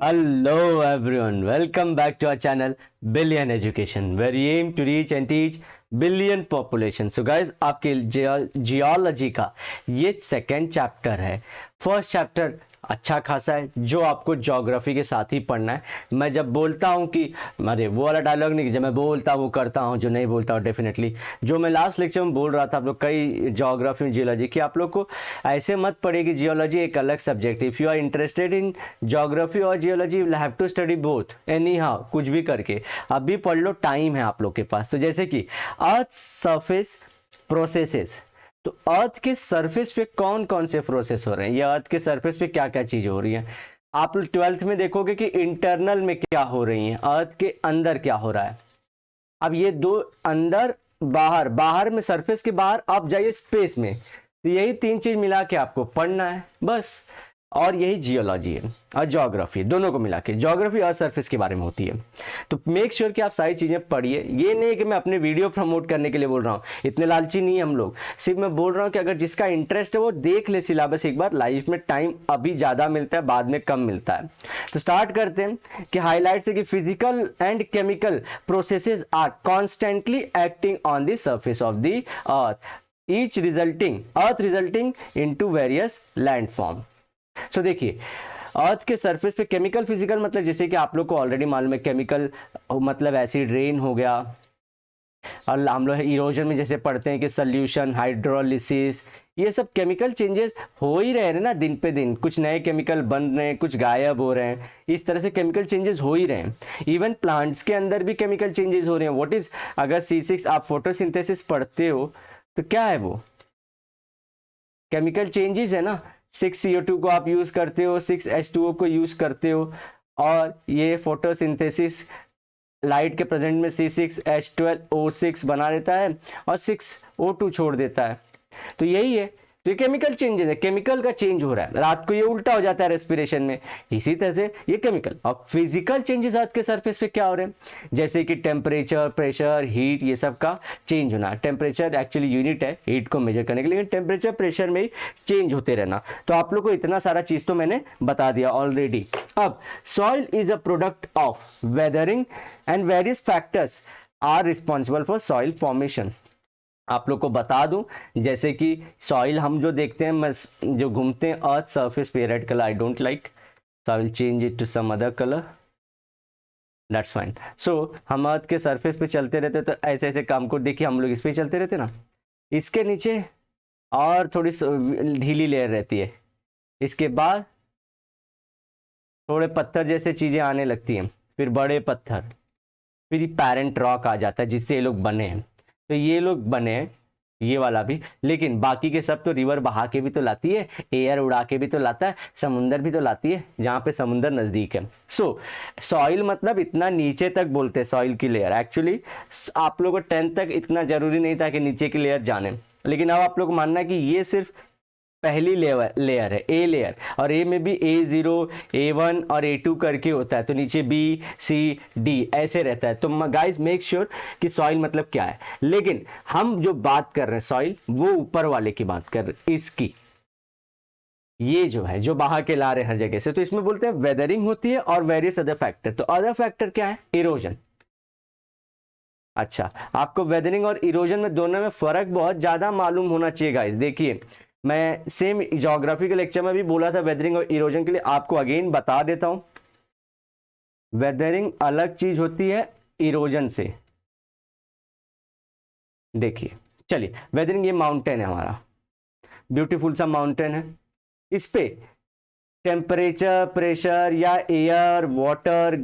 Hello everyone, welcome back to our channel Billion Education, where we aim to reach and teach billion population. So guys, आपके geology का ये second chapter है. First chapter अच्छा खासा है जो आपको ज्योग्राफी के साथ ही पढ़ना है. मैं जब बोलता हूँ कि अरे वो वाला डायलॉग नहीं कि जब मैं बोलता हूँ वो करता हूँ, जो नहीं बोलता हूँ डेफिनेटली. जो मैं लास्ट लेक्चर में बोल रहा था आप लोग कई ज्योग्राफी में जियोलॉजी कि आप लोग को ऐसे मत पड़े कि जियोलॉजी एक अलग subject. If you are interested in geography और geology you have to study both anyhow, कुछ भी करके अभी पढ़ लो, टाइम है आप लोग के पास. तो जैसे कि अर्थ सरफेस प्रोसेसेस, तो अर्थ के सरफेस पे कौन कौन से प्रोसेस हो रहे हैं, या अर्थ के सरफेस पे क्या क्या चीज़ें हो रही हैं. आप लोग 12th में देखोगे कि इंटरनल में क्या हो रही हैं, अर्थ के अंदर क्या हो रहा है. अब ये दो, अंदर बाहर, बाहर में सरफेस के बाहर, आप जाइए स्पेस में. तो यही तीन चीज़ मिला के आपको पढ़ना है बस. और यही जियोलॉजी है और ज्योग्राफी, दोनों को मिला के ज्योग्राफी और सरफेस के बारे में होती है. तो मेक श्योर कि आप सारी चीज़ें पढ़िए. ये नहीं कि मैं अपने वीडियो प्रमोट करने के लिए बोल रहा हूँ, इतने लालची नहीं हम लोग. सिर्फ मैं बोल रहा हूँ कि अगर जिसका इंटरेस्ट है वो देख ले सिलेबस एक बार. लाइफ में टाइम अभी ज़्यादा मिलता है, बाद में कम मिलता है. तो स्टार्ट करते हैं कि हाईलाइट्स है कि physical and chemical processes are constantly acting on the surface of the earth, each resulting into various landform. So देखिए, अर्थ के सरफेस पे केमिकल फिजिकल मतलब जैसे कि आप लोग को ऑलरेडी मालूम है, केमिकल मतलब एसिड रेन हो गया. और हम लोग इरोजन में जैसे पढ़ते हैं कि सॉल्यूशन, हाइड्रोलिसिस, ये सब केमिकल चेंजेस हो ही रहे हैं ना दिन पे दिन. कुछ नए केमिकल बन रहे हैं, कुछ गायब हो रहे हैं. इस तरह से केमिकल चेंजेस हो ही रहे हैं. इवन प्लांट्स के अंदर भी केमिकल चेंजेस हो रहे हैं. व्हाट इज, अगर C6 आप फोटोसिंथेसिस पढ़ते हो तो क्या है वो, केमिकल चेंजेस है ना. 6CO2 को आप यूज़ करते हो, 6H2O को यूज़ करते हो, और ये फोटोसिंथेसिस लाइट के प्रेजेंट में C6H12O6 बना देता है और 6O2 छोड़ देता है. तो यही है. तो ये केमिकल चेंजेस है, केमिकल का चेंज हो रहा है. रात को ये उल्टा हो जाता है रेस्पिरेशन में. इसी तरह से ये केमिकल और फिजिकल चेंजेस अर्थ के सरफेस पे क्या हो रहे हैं, जैसे कि टेम्परेचर, प्रेशर, हीट, ये सब का चेंज होना. टेम्परेचर एक्चुअली यूनिट है हीट को मेजर करने के लिए, लेकिन टेम्परेचर प्रेशर में ही चेंज होते रहना. तो आप लोग को इतना सारा चीज़ तो मैंने बता दिया ऑलरेडी. अब soil is a product of weathering and various factors are responsible for soil formation. आप लोग को बता दूं, जैसे कि सॉइल हम जो देखते हैं, मैं जो घूमते हैं अर्थ सरफेस पे, red colour I don't like, so I will change it to some other colour, that's fine. So हम अर्थ के सरफेस पे चलते रहते, तो ऐसे ऐसे काम को देखिए, हम लोग इस पे चलते रहते ना, इसके नीचे और थोड़ी ढीली लेयर रहती है, इसके बाद थोड़े पत्थर जैसे चीज़ें आने लगती हैं, फिर बड़े पत्थर, फिर ये पैरेंट रॉक आ जाता है जिससे ये लोग बने हैं. तो ये लोग बने हैं, ये वाला भी. लेकिन बाकी के सब तो रिवर बहा के भी तो लाती है, एयर उड़ा के भी तो लाता है, समुंदर भी तो लाती है जहाँ पे समुंदर नज़दीक है. सो सॉइल मतलब इतना नीचे तक बोलते हैं सॉइल की लेयर. एक्चुअली आप लोगों को 10th तक इतना ज़रूरी नहीं था कि नीचे की लेयर जाने, लेकिन अब आप लोग को मानना है कि ये सिर्फ पहली लेयर है, ए लेयर, और ए में भी A0, A1 और A2 करके होता है. तो नीचे B, C, D ऐसे रहता है. तो गाइस मेक श्योर कि सॉइल मतलब क्या है. लेकिन हम जो बात कर रहे हैं सॉइल, वो ऊपर वाले की बात कर रहे हैं, इसकी, ये जो है जो बहा के ला रहे हैं हर जगह से. तो इसमें बोलते हैं वेदरिंग होती है और वेरियस अदर फैक्टर. तो अदर फैक्टर क्या है, इरोजन. अच्छा, आपको वेदरिंग और इरोजन में दोनों में फर्क बहुत ज्यादा मालूम होना चाहिए गाइस. देखिए, मैं सेम ज्योग्राफी के लेक्चर में भी बोला था वेदरिंग और इरोजन के लिए, आपको अगेन बता देता हूं. वेदरिंग अलग चीज होती है इरोजन से. देखिए, चलिए, वेदरिंग ये माउंटेन है हमारा, ब्यूटीफुल सा माउंटेन है. इस पे टेम्परेचर, प्रेशर या एयर, वाटर,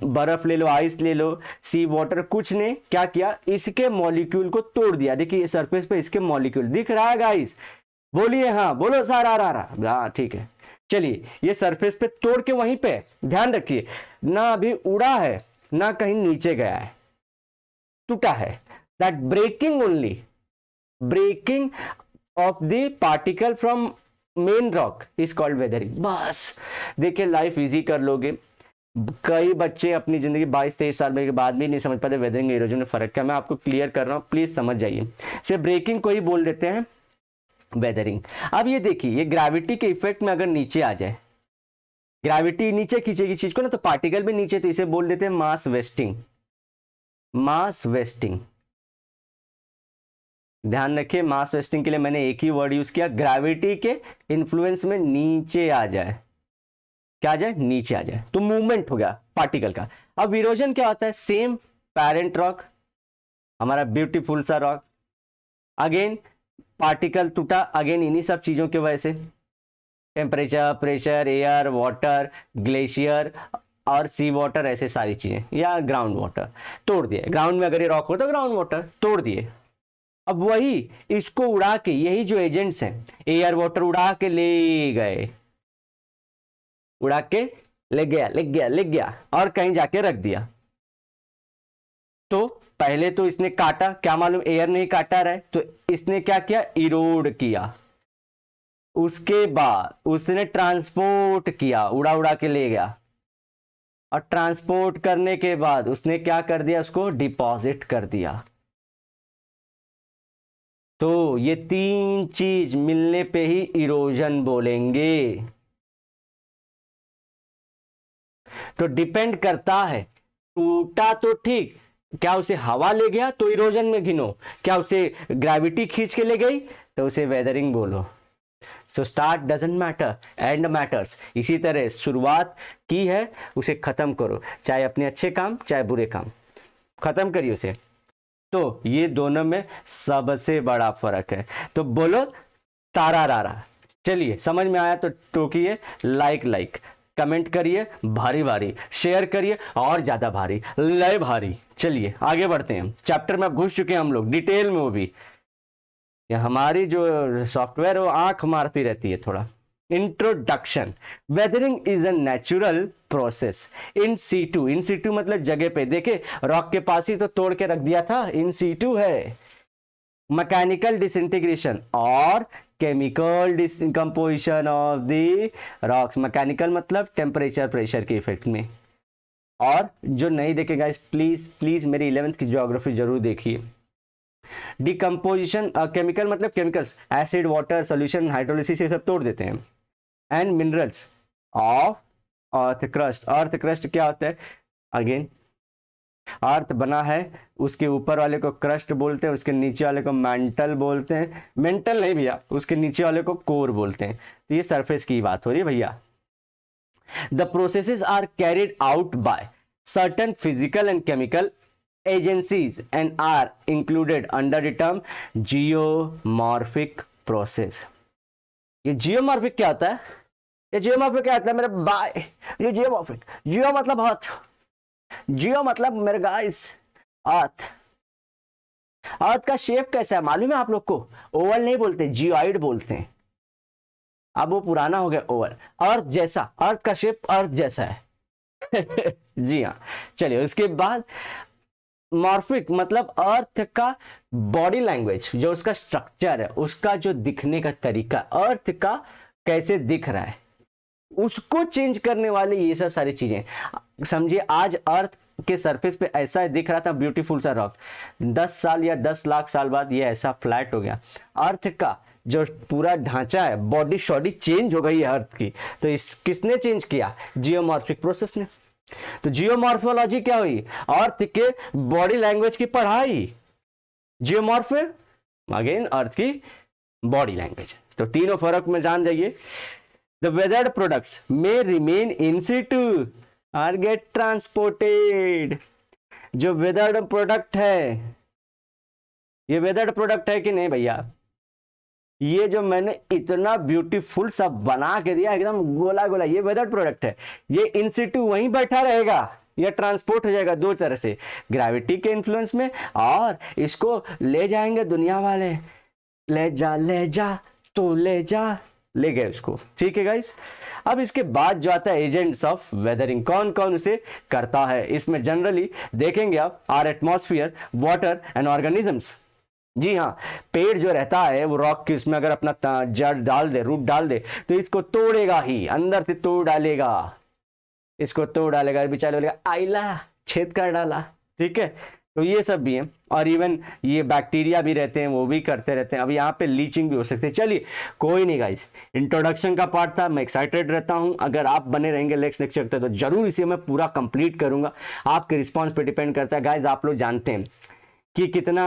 बर्फ ले लो, आइस ले लो, सी वाटर, कुछ ने क्या किया, इसके मॉलिक्यूल को तोड़ दिया. देखिए सरफेस पे इसके मॉलिक्यूल दिख रहा है गाइस, बोलिए हाँ, बोलो सर, आ रहा, हाँ ठीक है. चलिए, ये सरफेस पे तोड़ के वहीं पे, ध्यान रखिए, ना अभी उड़ा है ना कहीं नीचे गया है, टूटा है. That breaking only, breaking off the particle from main rock is called weathering. बस देखिए, लाइफ इजी कर लोगे. कई बच्चे अपनी जिंदगी 22-23 साल के बाद भी नहीं समझ पाते वेदरिंग इरोजन में फर्क क्या. मैं आपको क्लियर कर रहा हूँ, प्लीज समझ जाइए. सिर्फ ब्रेकिंग को ही बोल देते हैं वेदरिंग. अब ये देखिए, ये ग्रेविटी के इफेक्ट में अगर नीचे आ जाए, ग्रेविटी नीचे खींचेगी चीज को ना, तो पार्टिकल भी नीचे, तो इसे बोल देते हैं मास वेस्टिंग। मास वेस्टिंग, ध्यान रखिए, मास वेस्टिंग के लिए मैंने एक ही वर्ड यूज किया, ग्रेविटी के इन्फ्लुएंस में नीचे आ जाए, क्या आ जाए, नीचे आ जाए, तो मूवमेंट हो गया पार्टिकल का। अब इरोजन क्या होता है, सेम पेरेंट रॉक, हमारा ब्यूटीफुल सा रॉक, अगेन पार्टिकल टूटा, अगेन इन्हीं सब चीजों की वजह से, temperature, pressure, air, water, glacier और सी वाटर, ऐसे सारी चीजें, या ग्राउंड वाटर तोड़ दिए, ग्राउंड में अगर ये रॉक हो तो ग्राउंड वाटर तोड़ दिए। अब वही इसको उड़ा के, यही जो एजेंट्स हैं, एयर वाटर उड़ा के ले गए, उड़ा के ले गया, ले गया, ले गया और कहीं जाके रख दिया। तो पहले तो इसने काटा, क्या मालूम एयर नहीं काटा रहा है, तो इसने क्या किया, इरोड किया, उसके बाद उसने ट्रांसपोर्ट किया, उड़ा उड़ा के ले गया, और ट्रांसपोर्ट करने के बाद उसने क्या कर दिया, उसको डिपॉजिट कर दिया। तो ये तीन चीज मिलने पे ही इरोजन बोलेंगे। तो डिपेंड करता है, टूटा तो ठीक, क्या उसे हवा ले गया तो इरोजन में गिनो, क्या उसे ग्रेविटी खींच के ले गई तो उसे वेदरिंग बोलो। So start doesn't matter, and matters. इसी तरह शुरुआत की है, उसे खत्म करो, चाहे अपने अच्छे काम चाहे बुरे काम, खत्म करिए उसे। तो ये दोनों में सबसे बड़ा फर्क है। तो बोलो तारा रारा। चलिए समझ में आया तो टोकिए, लाइक कमेंट करिए, भारी भारी शेयर करिए, और ज्यादा भारी, लय भारी। चलिए आगे बढ़ते हैं, चैप्टर में अब घुस चुके हैं हम लोग डिटेल में, वो भी हमारी जो सॉफ्टवेयर वो आंख मारती रहती है थोड़ा। Introduction, weathering is a natural process in situ. In situ मतलब जगह पे, देखे रॉक के पास ही तो तोड़ के रख दिया था, इन सीटू है। मैकेनिकल डिसइंटीग्रेशन और chemical decomposition of the rocks. Mechanical मतलब टेम्परेचर प्रेशर के इफेक्ट में। और जो नहीं देखेगा प्लीज प्लीज मेरी 11th की ज्योग्राफी जरूर देखिए। डिकम्पोजिशन, केमिकल मतलब chemicals, acid, water, solution, hydrolysis, ये सब तोड़ देते हैं। And minerals of earth crust. Earth crust क्या होता है, अगेन अर्थ बना है, उसके ऊपर वाले को क्रस्ट बोलते हैं, उसके नीचे वाले को मेंटल बोलते हैं, मेंटल नहीं भैया, उसके नीचे वाले को कोर बोलते हैं। तो ये सरफेस की बात हो रही है भैया। The processes are carried out by certain physical and chemical agencies and are included under the term geomorphic process। ये geomorphic क्या होता है, ये geomorphic क्या होता है मेरे भाई, ये geomorphic, geo मतलब अर्थ, geo मतलब मेरे गाइस अर्थ। अर्थ का शेप कैसा है मालूम है आप लोग को, ओवल नहीं बोलते, जियोइड बोलते हैं। अब वो पुराना हो गया ओवल, अर्थ जैसा, अर्थ का शेप अर्थ जैसा है जी हाँ। चलिए उसके बाद मॉर्फिक मतलब अर्थ का बॉडी लैंग्वेज, जो उसका स्ट्रक्चर है, उसका जो दिखने का तरीका, अर्थ का कैसे दिख रहा है, उसको चेंज करने वाले ये सब सारी चीजें। समझिए आज अर्थ के सरफेस पे ऐसा दिख रहा था ब्यूटीफुल सा रॉक, 10 साल या 10 लाख साल बाद ये ऐसा फ्लैट हो गया। अर्थ का जो पूरा ढांचा है, बॉडी शॉडी चेंज हो गई है अर्थ की। तो इस किसने चेंज किया, जियोमॉर्फिक प्रोसेस ने। तो जियोमॉर्फोलॉजी क्या हुई, अर्थ के बॉडी लैंग्वेज की पढ़ाई। जियोमॉर्फिक अगेन अर्थ की बॉडी लैंग्वेज। तो तीनों फर्क में जान जाइए। The weathered products may remain in Situ और गेट ट्रांसपोर्टेड। जो वेदर्ड प्रोडक्ट है, ये वेदर्ड प्रोडक्ट है कि नहीं भैया, ये जो मैंने इतना ब्यूटीफुल सा बना के दिया एकदम गोला गोला, ये वेदर्ड प्रोडक्ट है। ये इन सिटू वहीं बैठा रहेगा, ये ट्रांसपोर्ट हो जाएगा दो तरह से, ग्रेविटी के इन्फ्लुएंस में, और इसको ले जाएंगे दुनिया वाले, ले जा तो ले जा, ले गए उसको। ठीक है गाइस। अब इसके बाद जो आता है एजेंट्स ऑफ वेदरिंग, कौन कौन उसे करता है, इसमें जनरली देखेंगे आप are atmosphere, water and organisms. जी हाँ, पेड़ जो रहता है वो रॉक की, उसमें अगर अपना जड़ डाल दे, रूट डाल दे, तो इसको तोड़ेगा ही, अंदर से तोड़ डालेगा, इसको तोड़ डालेगा, बेचारे बोलेगा आइला छेद कर डाला। ठीक है, तो ये सब भी है। और इवन ये बैक्टीरिया भी रहते हैं, वो भी करते रहते हैं। अब यहाँ पे लीचिंग भी हो सकती है। चलिए कोई नहीं गाइस, इंट्रोडक्शन का पार्ट था, मैं एक्साइटेड रहता हूँ। अगर आप बने रहेंगे नेक्स्ट लेक्चर तक तो जरूर इसे मैं पूरा कंप्लीट करूंगा। आपके रिस्पॉन्स पे डिपेंड करता है गाइस। आप लोग जानते हैं कि कितना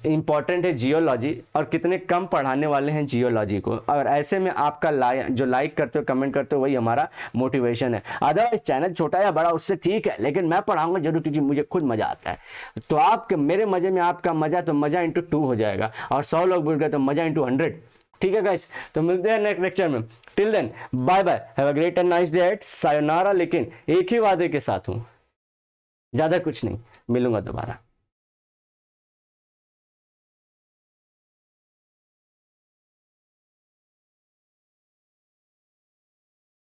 इंपॉर्टेंट है जियोलॉजी और कितने कम पढ़ाने वाले हैं जियोलॉजी को, और ऐसे में आपका जो लाइक करते हो, कमेंट करते हो, वही हमारा मोटिवेशन है। अदरवाइज चैनल छोटा या बड़ा उससे ठीक है, लेकिन मैं पढ़ाऊंगा जरूर क्योंकि मुझे खुद मजा आता है। तो आपके मेरे मजे में आपका मजा, तो मजा इंटू 2 हो जाएगा, और 100 लोग बोल गए तो मजा इंटू 100। ठीक है गाइस, तो मिलते हैं नेक्स्ट लेक्चर में। Till then bye bye, have a great and nice day, सायोनारा। लेकिन एक ही वादे के साथ हूं, ज्यादा कुछ नहीं, मिलूंगा दोबारा।